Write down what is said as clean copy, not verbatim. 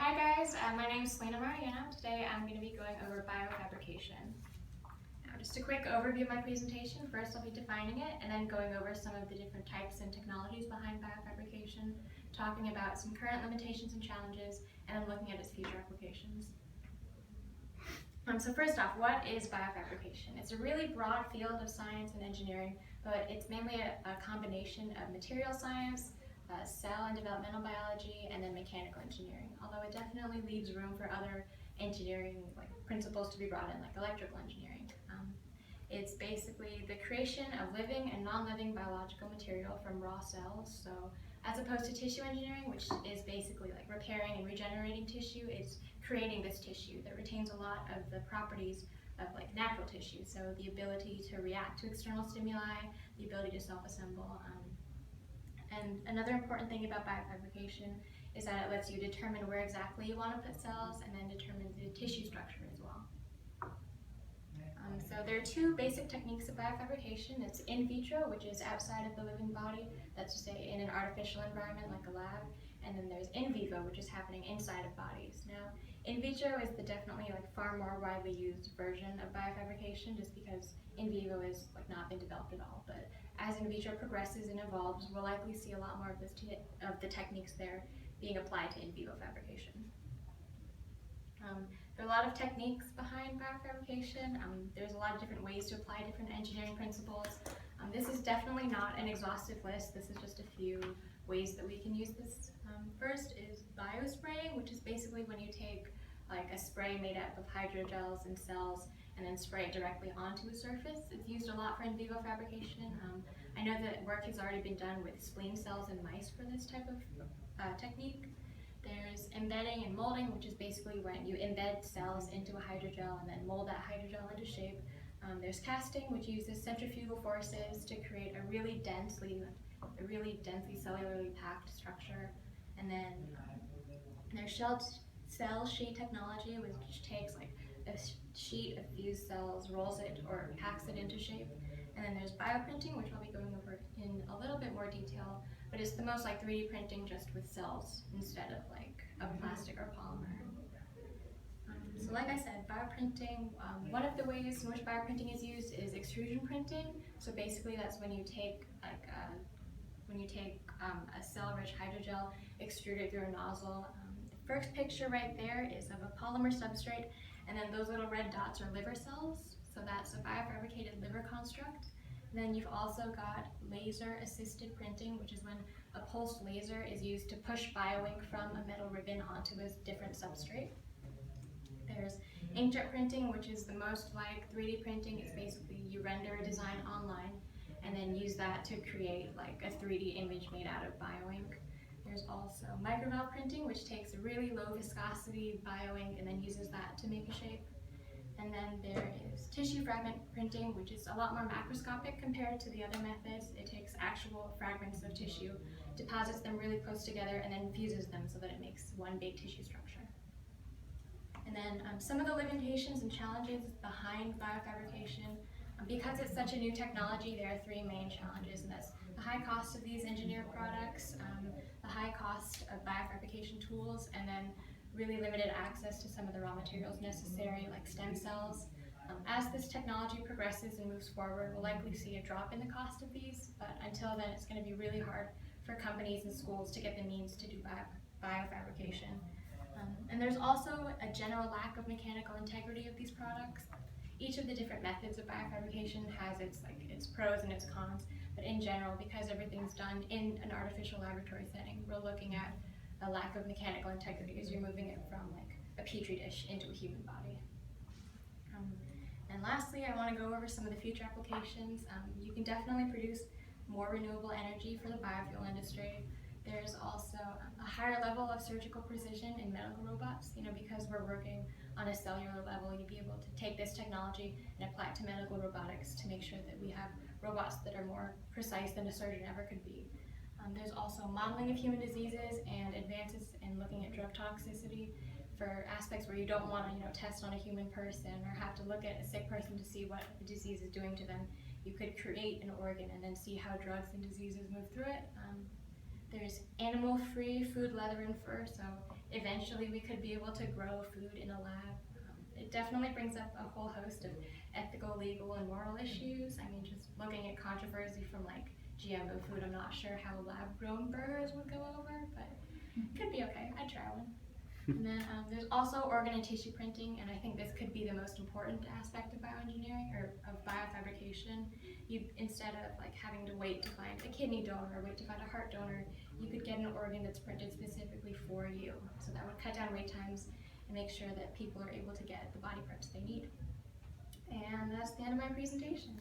Hi guys, my name is Selena Mariano. Today I'm going to be going over biofabrication. Now just a quick overview of my presentation. First I'll be defining it and then going over some of the different types and technologies behind biofabrication, talking about some current limitations and challenges, and then looking at its future applications. So first off, what is biofabrication? It's a really broad field of science and engineering, but it's mainly a combination of material science, cell and developmental biology, and then mechanical engineering, although it definitely leaves room for other engineering principles to be brought in, like electrical engineering. It's basically the creation of living and non-living biological material from raw cells. So as opposed to tissue engineering, which is basically like repairing and regenerating tissue, it's creating this tissue that retains a lot of the properties of like natural tissue. So the ability to react to external stimuli, the ability to self-assemble. And another important thing about biofabrication is that it lets you determine where exactly you want to put cells and then determine the tissue structure as well. So there are two basic techniques of biofabrication. It's in vitro, which is outside of the living body, that's to say in an artificial environment like a lab, and then there's in vivo, which is happening inside of bodies. Now, in vitro is the definitely far more widely used version of biofabrication, just because in vivo has not been developed at all. But as in vitro progresses and evolves, we'll likely see a lot more of the techniques there being applied to in vivo fabrication. There are a lot of techniques behind biofabrication. There's a lot of different ways to apply different engineering principles. This is definitely not an exhaustive list. This is just a few ways that we can use this. First is biospraying, which is basically when you take a spray made up of hydrogels and cells and then spray it directly onto a surface. It's used a lot for in vivo fabrication. I know that work has already been done with spleen cells in mice for this type of technique. There's embedding and molding, which is basically when you embed cells into a hydrogel and then mold that hydrogel into shape. There's casting, which uses centrifugal forces to create a really densely cellularly packed structure. And then there's cell sheet technology, which takes a sheet of fused cells, rolls it or packs it into shape. And then there's bioprinting, which I'll be going over in a little bit more detail, but it's the most like 3D printing just with cells instead of a plastic or polymer. So like I said, bioprinting, one of the ways in which bioprinting is used is extrusion printing. So basically that's when you take a cell-rich hydrogel, extrude it through a nozzle. The first picture right there is of a polymer substrate, and then those little red dots are liver cells. So that's a biofabricated liver construct. And then you've also got laser-assisted printing, which is when a pulsed laser is used to push bioink from a metal ribbon onto a different substrate. There's inkjet printing, which is the most like 3D printing. It's basically you render a design online and then use that to create a 3D image made out of bioink. There's also microvalve printing, which takes a really low viscosity bioink and then uses that to make a shape. And then there is tissue fragment printing, which is a lot more macroscopic compared to the other methods. It takes actual fragments of tissue, deposits them really close together, and then fuses them so that it makes one big tissue structure. And then some of the limitations and challenges behind biofabrication. Because it's such a new technology, there are three main challenges, and that's the high cost of these engineered products, the high cost of biofabrication tools, and then really limited access to some of the raw materials necessary, like stem cells. As this technology progresses and moves forward, we'll likely see a drop in the cost of these, but until then it's going to be really hard for companies and schools to get the means to do biofabrication. And there's also a general lack of mechanical integrity of these products. Each of the different methods of biofabrication has its pros and its cons, but in general, because everything's done in an artificial laboratory setting, we're looking at a lack of mechanical integrity as you're moving it from a petri dish into a human body. And lastly, I want to go over some of the future applications. You can definitely produce more renewable energy for the biofuel industry. There's also a higher level of surgical precision in medical robots. Because we're working on a cellular level, you'd be able to take this technology and apply it to medical robotics to make sure that we have robots that are more precise than a surgeon ever could be. There's also modeling of human diseases and advances in looking at drug toxicity for aspects where you don't want to test on a human person or have to look at a sick person to see what the disease is doing to them. You could create an organ and then see how drugs and diseases move through it. There's animal-free food, leather, and fur. So eventually we could be able to grow food in a lab. It definitely brings up a whole host of ethical, legal, and moral issues. I mean, just looking at controversy from like GMO food, I'm not sure how lab-grown burgers would go over, but it could be okay. I'd try one. And then there's also organ and tissue printing, and I think this could be the most important aspect of bioengineering or of biofabrication. Instead of like having to wait to find a kidney donor or wait to find a heart donor, you could get an organ that's printed specifically for you. So that would cut down wait times and make sure that people are able to get the body parts they need. And that's the end of my presentation.